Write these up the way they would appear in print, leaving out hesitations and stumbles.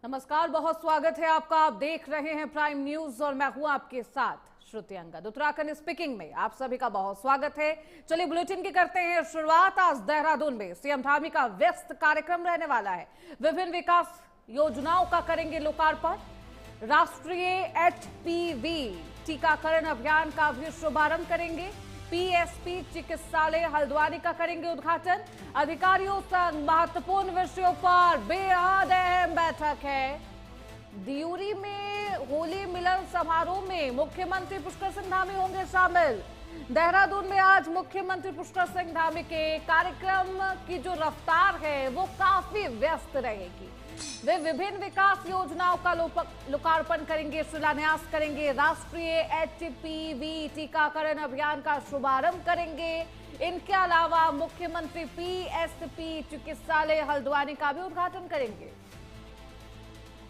नमस्कार, बहुत स्वागत है आपका। आप देख रहे हैं प्राइम न्यूज और मैं हूं आपके साथ श्रुति अंगद। उत्तराखंड स्पीकिंग में आप सभी का बहुत स्वागत है। चलिए बुलेटिन की करते हैं शुरुआत। आज देहरादून में सीएम धामी का व्यस्त कार्यक्रम रहने वाला है। विभिन्न विकास योजनाओं का करेंगे लोकार्पण। राष्ट्रीय एचपीवी टीकाकरण अभियान का भी शुभारंभ करेंगे। पीएसपी चिकित्सालय हल्द्वानी का करेंगे उद्घाटन। अधिकारियों संग महत्वपूर्ण विषयों पर बेहद अहम बैठक है। दियूरी में होली मिलन समारोह में मुख्यमंत्री पुष्कर सिंह धामी होंगे शामिल। देहरादून में आज मुख्यमंत्री पुष्कर सिंह धामी के कार्यक्रम की जो रफ्तार है वो काफी व्यस्त रहेगी। वे विभिन्न विकास योजनाओं का लोकार्पण करेंगे, शिलान्यास करेंगे। राष्ट्रीय एचपीवी टीकाकरण अभियान का शुभारंभ करेंगे। इनके अलावा मुख्यमंत्री पीएसपी चिकित्सालय हल्द्वानी का भी उद्घाटन करेंगे।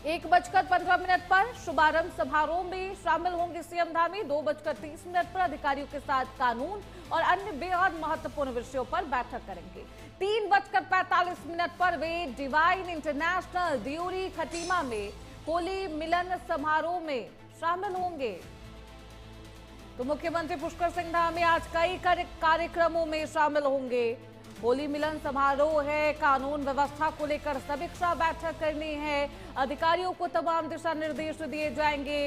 1:15 पर शुभारंभ समारोह में शामिल होंगे सीएम धामी। 2:30 पर अधिकारियों के साथ कानून और अन्य बेहद महत्वपूर्ण विषयों पर बैठक करेंगे। 3:45 पर वे डिवाइन इंटरनेशनल दियूरी खटीमा में होली मिलन समारोह में शामिल होंगे। तो मुख्यमंत्री पुष्कर सिंह धामी आज कई कार्यक्रमों में शामिल होंगे। होली मिलन समारोह है, कानून व्यवस्था को लेकर समीक्षा बैठक करनी है। अधिकारियों को तमाम दिशा निर्देश दिए जाएंगे।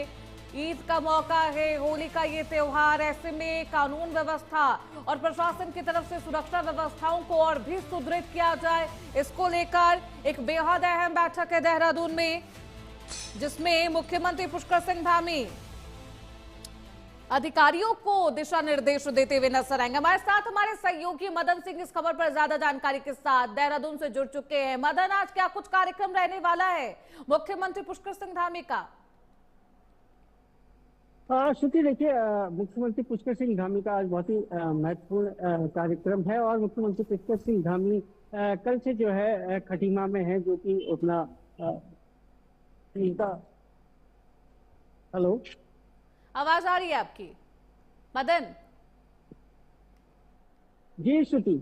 ईद का मौका है, होली का ये त्योहार, ऐसे में कानून व्यवस्था और प्रशासन की तरफ से सुरक्षा व्यवस्थाओं को और भी सुदृढ़ किया जाए, इसको लेकर एक बेहद अहम बैठक है देहरादून में, जिसमें मुख्यमंत्री पुष्कर सिंह धामी अधिकारियों को दिशा निर्देश देते हुए नजर आएंगे। हमारे साथ हमारे सहयोगी मदन सिंह इस खबर पर ज्यादा जानकारी के साथ देहरादून से जुड़ चुके हैं। मदन, आज क्या कुछ कार्यक्रम रहने वाला है मुख्यमंत्री पुष्कर सिंह धामी का? श्रुति, देखिए, मुख्यमंत्री पुष्कर सिंह धामी का आज बहुत ही महत्वपूर्ण कार्यक्रम है और मुख्यमंत्री पुष्कर सिंह धामी कल से जो है खटीमा में है, जो कि अपना हेलो, आवाज आ रही है आपकी मदन? जी श्रुति,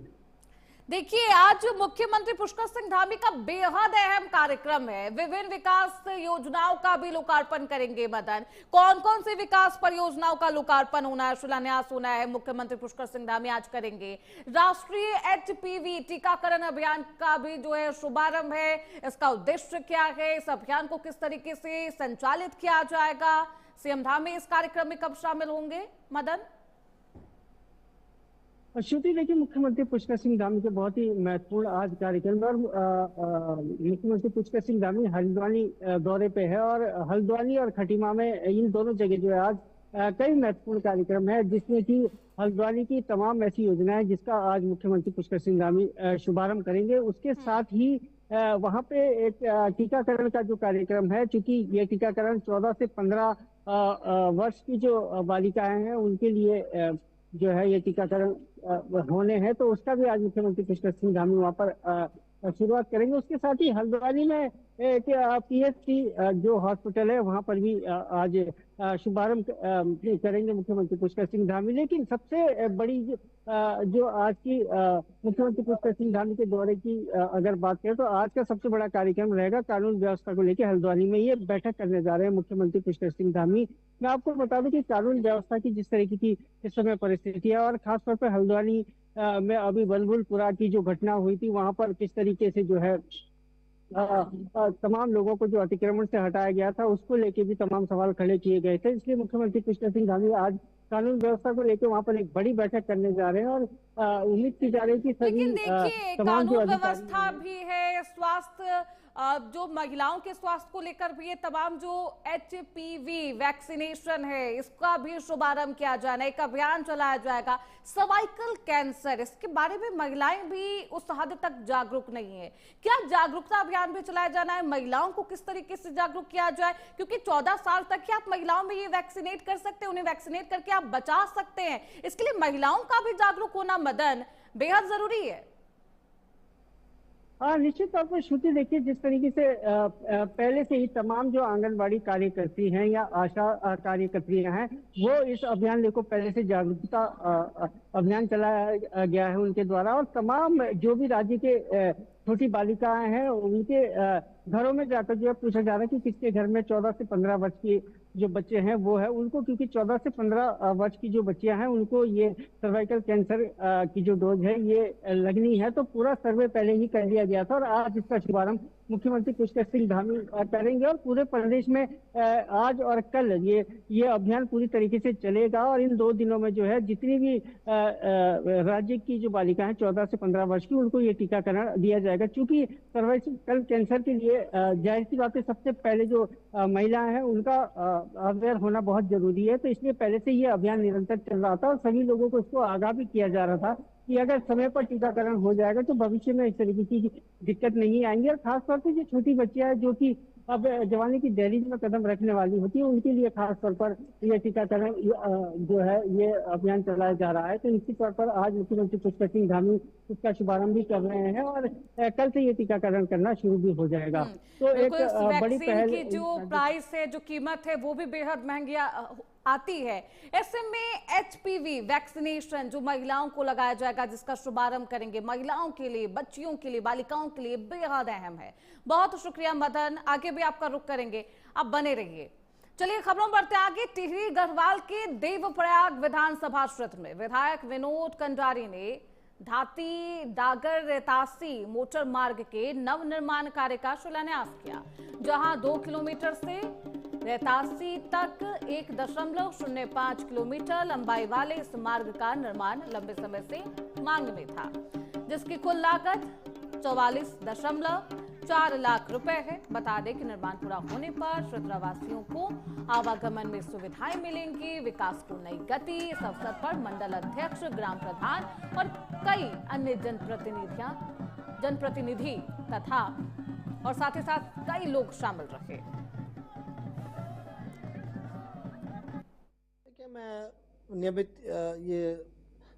देखिए, आज मुख्यमंत्री पुष्कर सिंह धामी का बेहद अहम कार्यक्रम है। विभिन्न विकास योजनाओं का भी लोकार्पण करेंगे। मदन, कौन कौन सी विकास परियोजनाओं का लोकार्पण होना है, शिलान्यास होना है, मुख्यमंत्री पुष्कर सिंह धामी आज करेंगे? राष्ट्रीय एचपीवी टीकाकरण अभियान का भी जो है शुभारंभ है। इसका उद्देश्य क्या है, इस अभियान को किस तरीके से संचालित किया जाएगा? सीएम धामी इस कार्यक्रम में कब शामिल होंगे? मदन, श्रुति, देखिए, मुख्यमंत्री पुष्कर सिंह धामी के बहुत ही महत्वपूर्ण आज कार्यक्रम और मुख्यमंत्री पुष्कर सिंह धामी हल्द्वानी दौरे पे है और हल्द्वानी और खटीमा में इन दोनों जगह जो है आज कई महत्वपूर्ण कार्यक्रम है, जिसमें कि हल्द्वानी की तमाम ऐसी योजनाएं जिसका आज मुख्यमंत्री पुष्कर सिंह धामी शुभारंभ करेंगे। उसके साथ ही वहां पे एक टीकाकरण का जो कार्यक्रम है, चूंकि ये टीकाकरण 14 से 15 वर्ष की जो बालिकाएं हैं उनके लिए जो है ये टीकाकरण होने हैं, तो उसका भी आज मुख्यमंत्री पुष्कर सिंह धामी वहाँ पर शुरुआत करेंगे। उसके साथ ही हल्द्वानी में एक पीएसपी जो हॉस्पिटल है वहाँ पर भी आज शुभारंभ करेंगे मुख्यमंत्री पुष्कर सिंह धामी। लेकिन सबसे बड़ी जो आज की मुख्यमंत्री पुष्कर सिंह धामी के दौरे की अगर बात करें तो आज का सबसे बड़ा कार्यक्रम रहेगा कानून व्यवस्था को लेकर। हल्द्वानी में ये बैठक करने जा रहे हैं मुख्यमंत्री पुष्कर सिंह धामी। मैं आपको बता दूं कि कानून व्यवस्था की जिस तरीके की इस समय परिस्थिति है और खासतौर पर हल्द्वानी में अभी बलबुलपुरा की जो घटना हुई थी वहां पर किस तरीके से जो है तमाम लोगों को जो अतिक्रमण से हटाया गया था उसको लेके भी तमाम सवाल खड़े किए गए थे। इसलिए मुख्यमंत्री पुष्कर सिंह धामी आज कानून व्यवस्था को लेकर वहां पर एक बड़ी बैठक करने जा रहे हैं और उम्मीद की जा रही है कि सभी तमाम जो व्यवस्था भी है, स्वास्थ्य जो महिलाओं के स्वास्थ्य को लेकर भी ये तमाम जो एचपीवी वैक्सीनेशन है इसका भी शुभारंभ किया जाना, एक अभियान चलाया जाएगा। सर्वाइकल कैंसर, इसके बारे में महिलाएं भी उस हद तक जागरूक नहीं है। क्या जागरूकता अभियान भी चलाया जाना है? महिलाओं को किस तरीके से जागरूक किया जाए, क्योंकि 14 साल तक ही आप महिलाओं में ये वैक्सीनेट कर सकते हैं, उन्हें वैक्सीनेट करके आप बचा सकते हैं। इसके लिए महिलाओं का भी जागरूक होना मदन बेहद जरूरी है। हाँ, निश्चित तौर पर श्रुति, देखिए, जिस तरीके से पहले से ही तमाम जो आंगनबाड़ी कार्यकर्ती हैं या आशा कार्यकर्तियां हैं वो इस अभियान को पहले से जागरूकता अभियान चलाया गया है उनके द्वारा और तमाम जो भी राज्य के छोटी बालिकाएं हैं उनके घरों में जाकर जो है पूछा जा रहा है कि किसके घर में 14 से 15 वर्ष की जो बच्चे हैं वो है उनको, क्योंकि 14 से 15 वर्ष की जो बच्चियां हैं उनको ये सर्वाइकल कैंसर की जो डोज है ये लगनी है। तो पूरा सर्वे पहले ही कर लिया गया था और आज इसका शुभारंभ मुख्यमंत्री पुष्कर सिंह धामी करेंगे और पूरे प्रदेश में आज और कल ये अभियान पूरी तरीके से चलेगा। और इन 2 दिनों में जो है जितनी भी राज्य की जो बालिका है 14 से 15 वर्ष की उनको ये टीकाकरण दिया जाएगा। चूंकि सर्वाइकल कैंसर के लिए जाहिर सी बात है सबसे पहले जो महिलाएं हैं उनका अवेयर होना बहुत जरूरी है। तो इसलिए पहले से ये अभियान निरंतर चल रहा था और सभी लोगों को इसको आगाह भी किया जा रहा था कि अगर समय पर टीकाकरण हो जाएगा तो भविष्य में इस तरीके की दिक्कत नहीं आएंगी। और खासतौर पर जो छोटी बच्चियां हैं जो कि अब जवानी की दहलीज में कदम रखने वाली होती है उनके लिए खास तौर पर यह टीकाकरण जो है ये अभियान चलाया जा रहा है। तो निश्चित तौर पर आज मुख्यमंत्री पुष्कर सिंह धामी इसका शुभारंभ भी कर रहे हैं और कल से ये टीकाकरण करना शुरू भी हो जाएगा। तो एक बड़ी पहल की जो प्राइस है, जो कीमत है वो भी बेहद महंगी आती है। ऐसे में एचपीवी वैक्सीनेशन जो महिलाओं को लगाया जाएगा, जिसका शुभारंभ करेंगे, महिलाओं के लिए, बच्चियों के लिए, बालिकाओं के लिए बेहद अहम है। बहुत शुक्रिया मदन, आगे भी आपका रुख करेंगे, आप बने रहिए। चलिए खबरों बढ़ते आगे। टिहरी गढ़वाल के देवप्रयाग विधानसभा क्षेत्र में विधायक विनोद कंडारी ने धाती डागर रेतासी मोटर मार्ग के नवनिर्माण कार्य का शिलान्यास किया, जहां 2 किलोमीटर से रेतासी तक 1.05 किलोमीटर लंबाई वाले इस मार्ग का निर्माण लंबे समय से मांग में था, जिसकी कुल लागत 44.4 लाख रुपए है। बता दें कि निर्माण पूरा होने पर क्षेत्रवासियों को आवागमन में सुविधाएं मिलेंगी, विकास को नई गति। इस अवसर पर मंडल अध्यक्ष, ग्राम प्रधान और कई अन्य जनप्रतिनिधि तथा और साथ ही साथ कई लोग शामिल रहे। मैं नियमित ये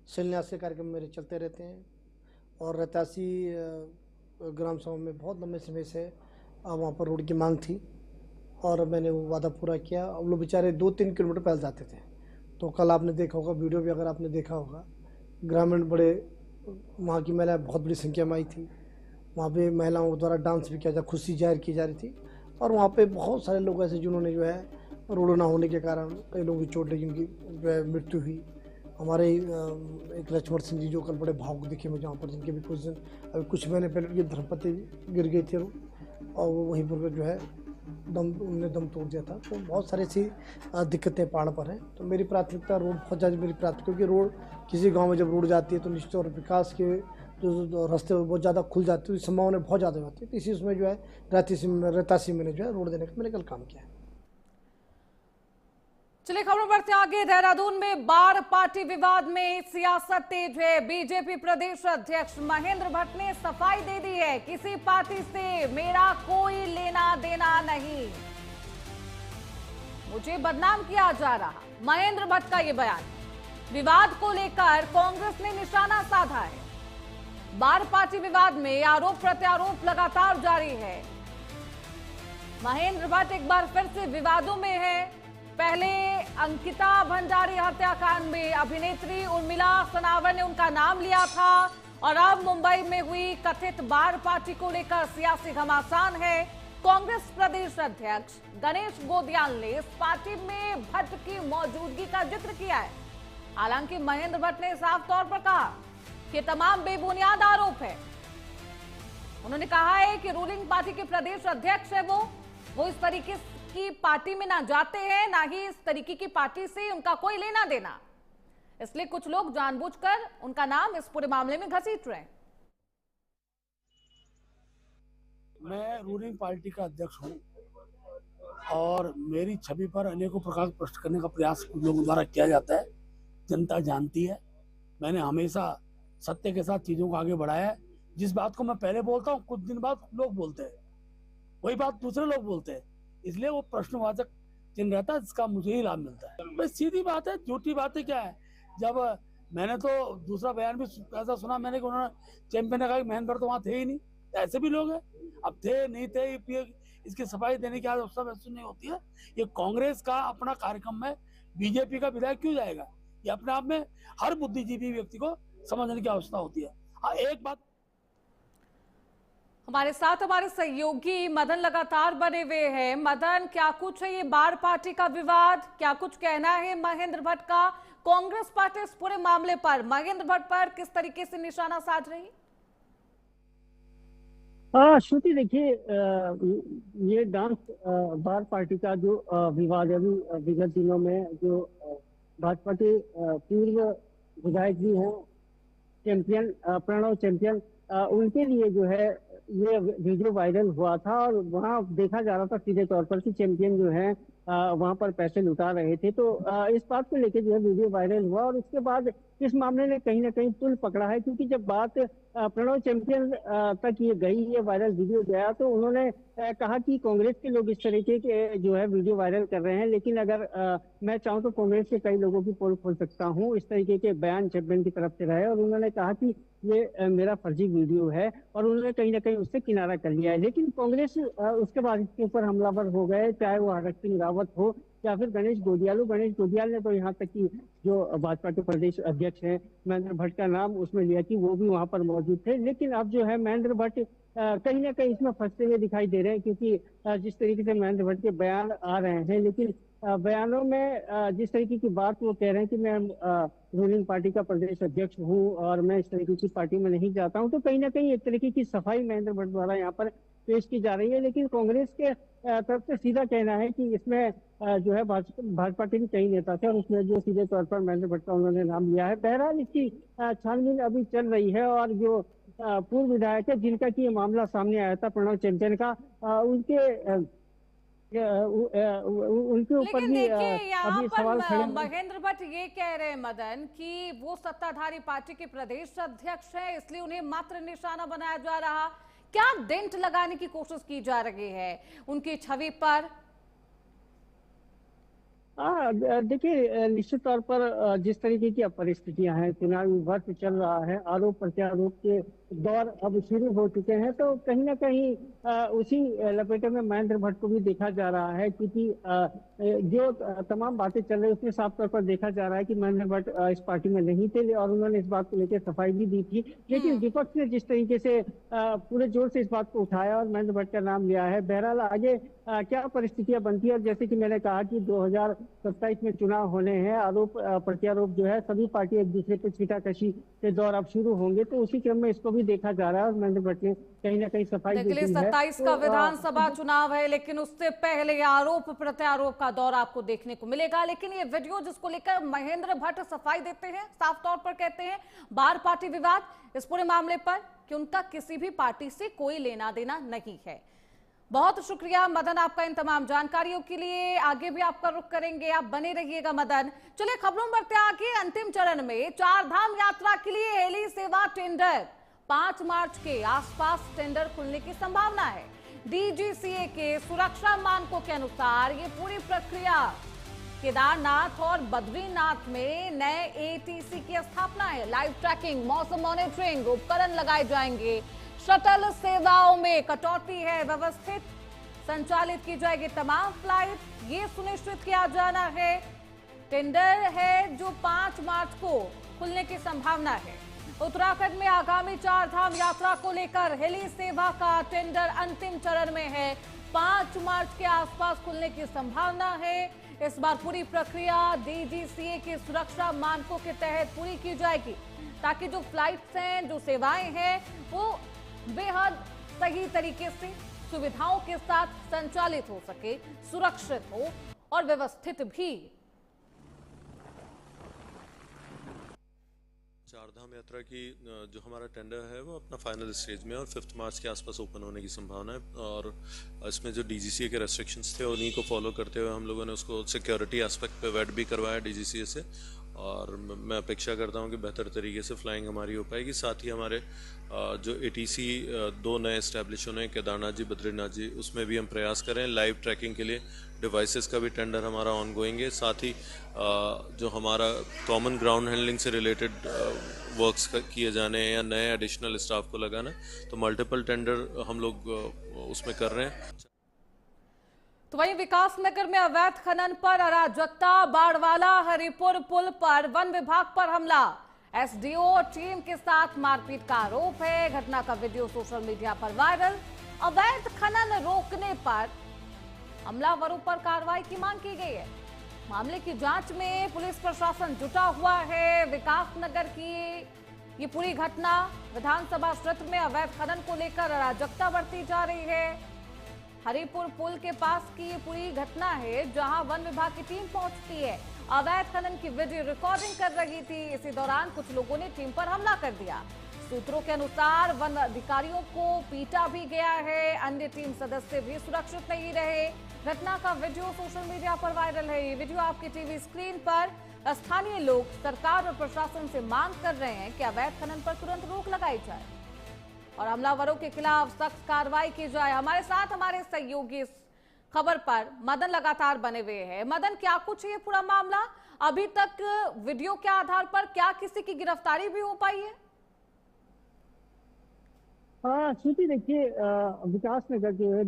शिलान्यास के कार्यक्रम मेरे चलते रहते हैं और रेतासी ग्राम सभा में बहुत लंबे समय से वहाँ पर रोड की मांग थी और मैंने वो वादा पूरा किया। अब लोग बेचारे 2-3 किलोमीटर पैदल जाते थे, तो कल आपने देखा होगा, वीडियो भी अगर आपने देखा होगा, ग्रामीण बड़े वहाँ की महिलाएं बहुत बड़ी संख्या में आई थी। वहाँ पे महिलाओं द्वारा डांस भी किया जा, खुशी जाहिर की जा रही थी और वहाँ पे बहुत सारे लोग ऐसे जिन्होंने जो है रोड ना होने के कारण कई लोगों की चोट लगी, उनकी जो है मृत्यु हुई। हमारे एक लक्ष्मण सिंह जी जो कल बड़े भावुक दिखे मुझे वहाँ पर, जिनके भी कुछ दिन अभी कुछ महीने पहले उनकी धर्मपत्नी गिर गई थी और वो वहीं पर जो है उन्होंने दम तोड़ दिया था। तो बहुत सारी ऐसी दिक्कतें पहाड़ पर हैं। तो मेरी प्राथमिकता रोड बहुत ज़्यादा मेरी प्राथमिकता, क्योंकि रोड किसी गाँव में जब रोड जाती है तो निश्चित और विकास के जो रास्ते बहुत ज़्यादा खुल जाती है, संभावना बहुत ज़्यादा होती है। तो इसी उसमें जो है रेतासी मैंने जो है रोड देने का मैंने कल काम किया। चलिए खबरों बढ़ते आगे। देहरादून में बार पार्टी विवाद में सियासत तेज है। बीजेपी प्रदेश अध्यक्ष महेंद्र भट्ट ने सफाई दे दी है, किसी पार्टी से मेरा कोई लेना देना नहीं, मुझे बदनाम किया जा रहा। महेंद्र भट्ट का ये बयान। विवाद को लेकर कांग्रेस ने निशाना साधा है। बार पार्टी विवाद में आरोप प्रत्यारोप लगातार जारी है। महेंद्र भट्ट एक बार फिर से विवादों में है। पहले अंकिता भंडारी हत्याकांड में अभिनेत्री उर्मिला सनावर ने उनका नाम लिया था और अब मुंबई में हुई कथित बार पार्टी को लेकर सियासी घमासान है। कांग्रेस प्रदेश अध्यक्ष गणेश गोदियाल ने इस पार्टी में भट्ट की मौजूदगी का जिक्र किया है। हालांकि महेंद्र भट्ट ने साफ तौर पर कहा कि तमाम बेबुनियाद आरोप है। उन्होंने कहा है कि रूलिंग पार्टी के प्रदेश अध्यक्ष है वो इस तरीके की पार्टी में ना जाते हैं, ना ही इस तरीके की पार्टी से उनका कोई लेना देना, इसलिए कुछ लोग जानबूझकर उनका नाम इस पूरे मामले में घसीट रहे हैं। मैं रूलिंग पार्टी का अध्यक्ष हूं और मेरी छवि पर अनेकों प्रकार प्रश्न करने का प्रयास कुछ लोगों द्वारा किया जाता है। जनता जानती है, मैंने हमेशा सत्य के साथ चीजों को आगे बढ़ाया है। जिस बात को मैं पहले बोलता हूँ, कुछ दिन बाद लोग बोलते हैं, वही बात दूसरे लोग बोलते हैं, इसलिए वो प्रश्नवाचक चिन्ह रहता है, जिसका मुझे ही लाभ मिलता है। बस सीधी बात है, झूठी बातें क्या है। जब मैंने तो दूसरा बयान भी ऐसा सुना मैंने कि उन्होंने चैंपियन ने कहा कि महेंद्र तो वहाँ थे ही नहीं। ऐसे भी लोग हैं, अब थे नहीं थे इसकी सफाई देने की आवश्यकता महसूस नहीं होती है। ये कांग्रेस का अपना कार्यक्रम है, बीजेपी का विधायक क्यों जाएगा? ये अपने आप में हर बुद्धिजीवी व्यक्ति को समझने की आवश्यकता होती है। हाँ, एक बात हमारे साथ हमारे सहयोगी मदन लगातार बने हुए हैं। मदन, क्या कुछ है ये बार पार्टी का विवाद, क्या कुछ कहना है महेंद्र भट्ट का? कांग्रेस पार्टी इस पूरे मामले पर महेंद्र भट्ट पर किस तरीके से निशाना साध रही? श्रुति देखिए, ये डांस बार पार्टी का जो विवाद है अभी विगत दिनों में जो भाजपा के पूर्व विधायक जी हैं चैंपियन प्रणव चैंपियन, उनके लिए जो है ये वीडियो वायरल हुआ था और वहाँ देखा जा रहा था सीधे तौर पर कि चैंपियन जो है वहाँ पर पैसे लुटा रहे थे। तो इस बात को लेकर जो है वीडियो वायरल हुआ और उसके बाद इस मामले ने कहीं ना कहीं पुल पकड़ा है, क्योंकि जब बात प्रणव चैंपियन तक ये गई, ये वायरल वीडियो गया, तो उन्होंने कहा कि कांग्रेस के लोग इस तरीके के जो है वीडियो वायरल कर रहे हैं, लेकिन अगर मैं चाहूँ तो कांग्रेस के कई लोगों की पोल खोल सकता हूँ। इस तरीके के बयान चैंपियन की तरफ से रहे और उन्होंने कहा कि ये मेरा फर्जी वीडियो है और उन्होंने कहीं ना कहीं उससे किनारा कर लिया है। लेकिन कांग्रेस उसके बाद इसके ऊपर हमलावर हो गए, चाहे वो हरक सिंह रावत हो या फिर गणेश गोडियाल ने तो यहाँ तक कि जो भाजपा के प्रदेश अध्यक्ष हैं महेंद्र भट्ट का नाम उसमें लिया कि वो भी वहां पर मौजूद थे। लेकिन अब जो है महेंद्र भट्ट कहीं ना कहीं इसमें फंसते हुए दिखाई दे रहे हैं, क्योंकि जिस तरीके से महेंद्र भट्ट के बयान आ रहे हैं, लेकिन बयानों में जिस तरीके की बात वो कह रहे हैं कि मैं रूलिंग पार्टी का प्रदेश अध्यक्ष हूँ और मैं इस तरीके की पार्टी में नहीं जाता हूँ, तो कहीं ना कहीं एक तरीके की सफाई महेंद्र भट्ट द्वारा यहाँ पर पेश की जा रही है। लेकिन कांग्रेस के तरफ से सीधा कहना है कि इसमें जो है भाजपा के भी कई नेता थे और उसमें जो सीधे तौर पर महेंद्र भट्ट का उन्होंने नाम लिया है। बहरहाल इसकी छानबीन अभी चल रही है और जो पूर्व विधायक है जिनका कि ये मामला सामने आया था प्रणव चैंपियन का, उनके ऊपर भी अभी सवाल खड़े। महेंद्र भट्ट ये कह रहे हैं मदन कि वो सत्ताधारी पार्टी के प्रदेश अध्यक्ष है, इसलिए उन्हें मात्र निशाना बनाया जा रहा। क्या डेंट लगाने की कोशिश की जा रही है उनकी छवि पर? देखिए, निश्चित तौर पर जिस तरीके की परिस्थितियां हैं, चुनावी वर्ष चल रहा है, आरोप प्रत्यारोप के दौर अब शुरू हो चुके हैं, तो कहीं ना कहीं उसी लपेटे में महेंद्र भट्ट को भी देखा जा रहा है, क्योंकि जो तमाम बातें चल रही उसमें साफ तौर पर देखा जा रहा है कि महेंद्र भट्ट इस पार्टी में नहीं थे और उन्होंने इस बात को लेकर सफाई भी दी थी। लेकिन विपक्ष ने जिस तरीके से पूरे जोर से इस बात को उठाया और महेंद्र भट्ट का नाम लिया है, बहरहाल आगे क्या परिस्थितियां बनती है। और जैसे कि मैंने कहा कि 2027 में चुनाव होने हैं, आरोप प्रत्यारोप जो है सभी पार्टी एक दूसरे पर छींटाकशी के दौर अब शुरू होंगे, तो उसी क्रम में इसको भी देखा जा रहा है और महेंद्र भट्ट ने कहीं ना कहीं सफाई दी है। 27 का विधानसभा चुनाव है, लेकिन उससे पहले आरोप प्रत्यारोप का दौर आपको देखने को मिलेगा। लेकिन ये वीडियो जिसको लेकर महेंद्र भट्ट सफाई देते हैं, साफ तौर पर कहते हैं बार पार्टी विवाद, इस पूरे मामले पर कि उनका किसी भी पार्टी से कोई लेना देना नहीं है। बहुत शुक्रिया मदन आपका इन तमाम जानकारियों के लिए। आगे भी आपका रुख करेंगे, आप बने रहिएगा मदन। चलिए खबरों में बढ़ते आगे। अंतिम चरण में चार धाम यात्रा के लिए हेली सेवा टेंडर 5 मार्च के आसपास टेंडर खुलने की संभावना है। डीजीसीए के सुरक्षा मानकों के अनुसार ये पूरी प्रक्रिया केदारनाथ और बद्रीनाथ में नए एटीसी की स्थापना है। लाइव ट्रैकिंग, मौसम मॉनिटरिंग उपकरण लगाए जाएंगे। शटल सेवाओं में कटौती है, व्यवस्थित संचालित की जाएगी तमाम फ्लाइट, ये सुनिश्चित किया जाना है। टेंडर है जो 5 मार्च को खुलने की संभावना है। उत्तराखंड में आगामी 4 धाम यात्रा को लेकर हेली सेवा का टेंडर अंतिम चरण में है। 5 मार्च के आसपास खुलने की संभावना है। इस बार पूरी प्रक्रिया डीजीसीए के सुरक्षा मानकों के तहत पूरी की जाएगी, ताकि जो फ्लाइट्स हैं, जो सेवाएं हैं, वो बेहद सही तरीके से सुविधाओं के साथ संचालित हो सके, सुरक्षित हो और व्यवस्थित भी। चारधाम यात्रा की जो हमारा टेंडर है वो अपना फाइनल स्टेज में और 5 मार्च के आसपास ओपन होने की संभावना है। और इसमें जो डीजीसीए के रेस्ट्रिक्शंस थे उन्हीं को फॉलो करते हुए हम लोगों ने उसको सिक्योरिटी एस्पेक्ट पे वेट भी करवाया डीजीसीए से, और मैं अपेक्षा करता हूं कि बेहतर तरीके से फ्लाइंग हमारी हो पाएगी। साथ ही हमारे जो एटीसी 2 नए इस्टेब्लिश होने, केदारनाथ जी, बद्रीनाथ जी, उसमें भी हम प्रयास करें। लाइव ट्रैकिंग के लिए डिवाइसेस का भी टेंडर हमारा ऑनगोइंग है। साथ ही जो हमारा कॉमन ग्राउंड हैंडलिंग से रिलेटेड वर्क्स किए जाने हैं या नए एडिशनल स्टाफ को लगाना, तो मल्टीपल टेंडर हम लोग उसमें कर रहे हैं। तो वहीं विकासनगर में अवैध खनन पर अराजकता, बाड़वाला हरिपुर पुल पर वन विभाग पर हमला, एसडीओ और टीम के साथ मारपीट का आरोप है। घटना का वीडियो सोशल मीडिया पर वायरल। अवैध खनन रोकने पर हमलावरों पर कार्रवाई की मांग की गई है। मामले की जांच में पुलिस प्रशासन जुटा हुआ है। विकास नगर की ये पूरी घटना, विधानसभा क्षेत्र में अवैध खनन को लेकर अराजकता बरती जा रही है। हरिपुर पुल के पास की ये पूरी घटना है, जहां वन विभाग की टीम पहुंचती है, अवैध खनन की वीडियो रिकॉर्डिंग कर रही थी। इसी दौरान कुछ लोगों ने टीम पर हमला कर दिया। सूत्रों के अनुसार वन अधिकारियों को पीटा भी गया है। अन्य टीम सदस्य भी सुरक्षित नहीं रहे। घटना का वीडियो सोशल मीडिया पर वायरल है। ये वीडियो आपकी टीवी स्क्रीन पर। स्थानीय लोग सरकार और प्रशासन से मांग कर रहे हैं कि अवैध खनन पर तुरंत रोक लगाई जाए और हमलावरों के खिलाफ सख्त कार्रवाई की जाए। हमारे साथ हमारे सहयोगी इस खबर पर मदन लगातार बने हुए हैं। मदन, क्या कुछ है ये पूरा मामला? अभी तक वीडियो के आधार पर क्या किसी की गिरफ्तारी भी हो पाई है? हाँ श्रुति, देखिए विकास नगर जो है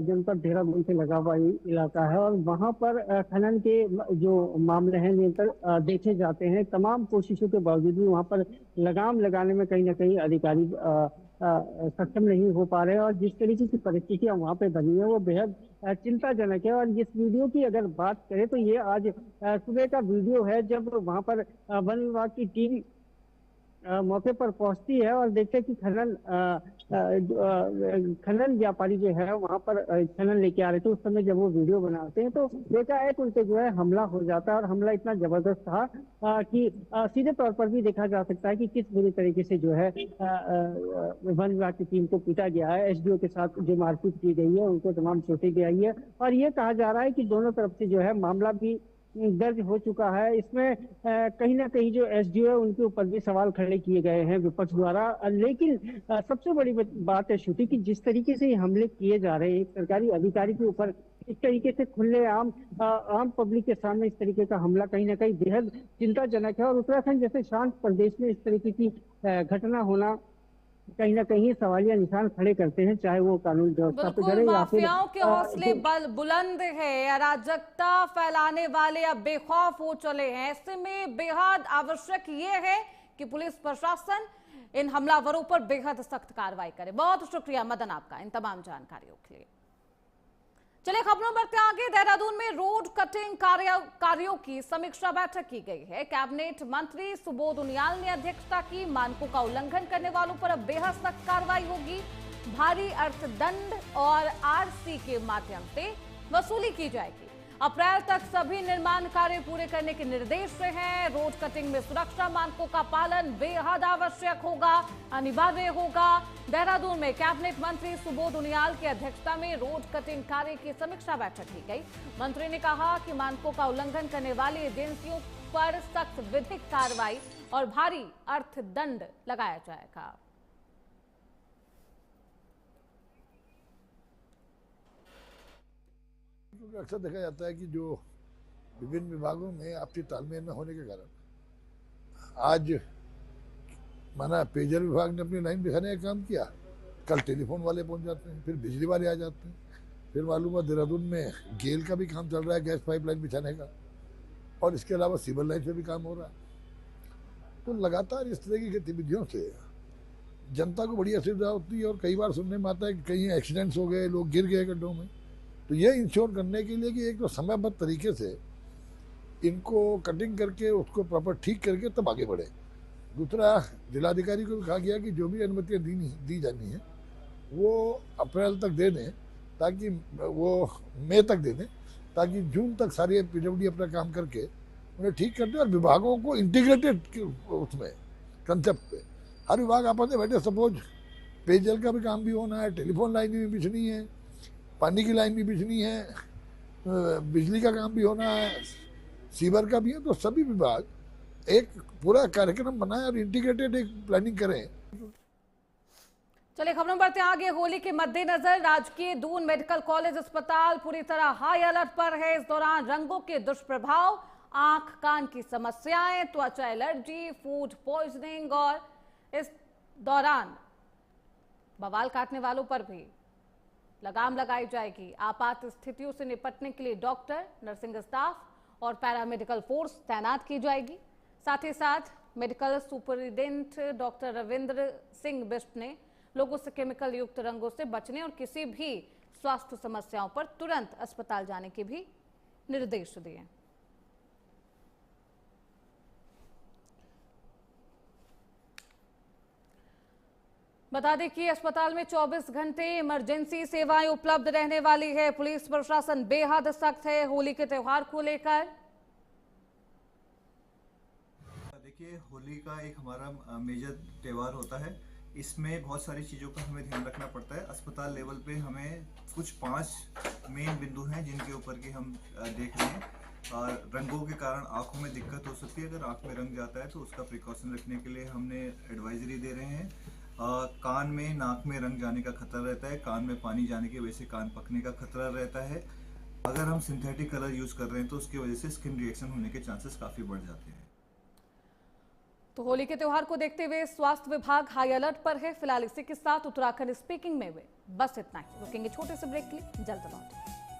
जनपद देहरादून से लगा हुआ इलाका है और वहाँ पर खनन के जो मामले हैं निरंतर देखे जाते हैं। तमाम कोशिशों के बावजूद भी वहाँ पर लगाम लगाने में कहीं ना कहीं अधिकारी सक्षम नहीं हो पा रहे हैं और जिस तरीके की परिस्थितियां वहाँ पे बनी है वो बेहद चिंताजनक है। और इस वीडियो की अगर बात करें तो ये आज सुबह का वीडियो है, जब वहाँ पर वन विभाग की टीम मौके पर पहुंचती है और देखते हैं कि खनन व्यापारी जो है वहां पर खनन लेके आ रहे थे। उस समय जब वो वीडियो बनाते हैं तो एकाएक उनसे जो है हमला हो जाता है और हमला इतना जबरदस्त था कि सीधे तौर पर भी देखा जा सकता है कि किस बुरी तरीके से जो है वन विभाग की टीम को पीटा गया है। एसडीओ के साथ जो मारपीट की गई है उनको तमाम चोटें भी आई है और ये कहा जा रहा है कि दोनों तरफ से जो है मामला भी दर्ज हो चुका है। इसमें कहीं ना कहीं जो एसडीओ है उनके ऊपर भी सवाल खड़े किए गए हैं विपक्ष द्वारा। लेकिन सबसे बड़ी बात है श्रुति कि जिस तरीके से हमले किए जा रहे हैं सरकारी अधिकारी के ऊपर, इस तरीके से खुले आम पब्लिक के सामने इस तरीके का हमला कहीं ना कहीं बेहद चिंताजनक है। और उत्तराखंड जैसे शांत प्रदेश में इस तरीके की घटना होना कहीं ना कहीं सवालिया निशान खड़े करते हैं, चाहे वो कानून व्यवस्था पे करे या फिर माफियाओं के हौसले बुलंद है। अराजकता फैलाने वाले अब बेखौफ हो चले हैं। ऐसे में बेहद आवश्यक ये है कि पुलिस प्रशासन इन हमलावरों पर बेहद सख्त कार्रवाई करे। बहुत शुक्रिया मदन आपका इन तमाम जानकारियों के लिए। चलिए खबरों बढ़ते आगे। देहरादून में रोड कटिंग कार्यों की समीक्षा बैठक की गई है। कैबिनेट मंत्री सुबोध उनियाल ने अध्यक्षता की। मानकों का उल्लंघन करने वालों पर अब बेहद सख्त कार्रवाई होगी। भारी अर्थदंड और आरसी के माध्यम से वसूली की जाएगी। अप्रैल तक सभी निर्माण कार्य पूरे करने के निर्देश हैं। रोड कटिंग में सुरक्षा मानकों का पालन बेहद आवश्यक होगा, अनिवार्य होगा। देहरादून में कैबिनेट मंत्री सुबोध उनियाल की अध्यक्षता में रोड कटिंग कार्य की समीक्षा बैठक की गई। मंत्री ने कहा कि मानकों का उल्लंघन करने वाली एजेंसियों पर सख्त विधिक कार्रवाई और भारी अर्थदंड लगाया जाएगा। अक्सर देखा जाता है कि जो विभिन्न विभागों में आपसी तालमेल न होने के कारण आज माना पेयजल विभाग ने अपनी लाइन बिछाने का काम किया, कल टेलीफोन वाले पहुंच जाते हैं, फिर बिजली वाले आ जाते हैं, फिर मालूम हुआ देहरादून में गेल का भी काम चल रहा है, गैस पाइपलाइन बिछाने का, और इसके अलावा सिविल लाइन पे भी काम हो रहा है। तो लगातार इस तरह की गतिविधियों से जनता को बड़ी असुविधा होती है और कई बार सुनने में आता है कि कहीं एक्सीडेंट्स हो गए, लोग गिर गए गड्ढों में। तो ये इंश्योर करने के लिए कि एक तो समयबद्ध तरीके से इनको कटिंग करके उसको प्रॉपर ठीक करके तब आगे बढ़े। दूसरा, जिलाधिकारी को भी कहा गया कि जो भी अनुमतियाँ दी जानी है वो अप्रैल तक दे दें, ताकि वो मई तक दे दें, ताकि जून तक सारे पीडब्ल्यूडी अपना काम करके उन्हें ठीक कर दें और विभागों को इंटीग्रेटेड उसमें कंसेप्ट पे हर विभाग आपस में बैठे। सपोज पेयजल का भी काम भी होना है, टेलीफोन लाइन भी बिछनी है, पानी की लाइन भी बिछनी है, बिजली का काम भी होना है, सीवर का भी है। तो सभी विभाग एक पूरा कार्यक्रम बनाए और इंटीग्रेटेड एक प्लानिंग करें। चलिए खबरों बढ़ते आगे। होली के मद्देनजर राजकीय दून मेडिकल कॉलेज अस्पताल पूरी तरह हाई अलर्ट पर है। इस दौरान रंगों के दुष्प्रभाव, आंख कान की समस्याएं, त्वचा एलर्जी, फूड पॉइजनिंग और इस दौरान बवाल काटने वालों पर भी लगाम लगाई जाएगी। आपात स्थितियों से निपटने के लिए डॉक्टर, नर्सिंग स्टाफ और पैरामेडिकल फोर्स तैनात की जाएगी। साथ ही साथ medical superintendent doctor Ravindra Singh Bisht ने लोगों से केमिकल युक्त रंगों से बचने और किसी भी स्वास्थ्य समस्याओं पर तुरंत अस्पताल जाने के भी निर्देश दिए। बता दें कि अस्पताल में 24 घंटे इमरजेंसी सेवाएं उपलब्ध रहने वाली है। पुलिस प्रशासन बेहद सख्त है होली के त्योहार को लेकर। देखिए, होली का एक हमारा मेजर त्योहार होता है। इसमें बहुत सारी चीज़ों का हमें ध्यान रखना पड़ता है। अस्पताल लेवल पे हमें कुछ 5 मेन बिंदु हैं जिनके ऊपर की हम देख रहे हैं। रंगों के कारण आंखों में दिक्कत हो सकती है। अगर आंख में रंग जाता है तो उसका प्रिकॉशन रखने के लिए हमने एडवाइजरी दे रहे हैं। कान में नाक में रंग जाने का खतरा रहता है। कान में पानी जाने की वजह से कान पकने का खतरा रहता है। अगर हम सिंथेटिक कलर यूज़ कर रहे हैं तो उसकी वजह से स्किन रिएक्शन होने के चांसेस काफ़ी बढ़ जाते हैं। तो होली के त्योहार को देखते हुए स्वास्थ्य विभाग हाई अलर्ट पर है। फिलहाल इसी के साथ उत्तराखंड स्पीकिंग में बस इतना ही। रुकेंगे छोटे से ब्रेक के लिए, जल्द लौटेंगे।